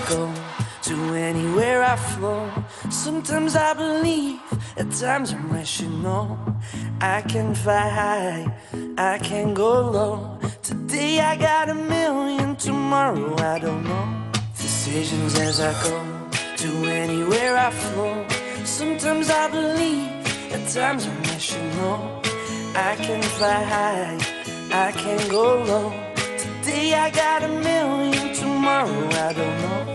go, to anywhere I flow. Sometimes I believe, at times I'm rational. I can fly high, I can go low. Today I got a million, tomorrow I don't know. Decisions as I go, to anywhere I flow. Sometimes I believe, at times I'm rational. I can fly high, I can go low. Today I got a million, tomorrow I don't know.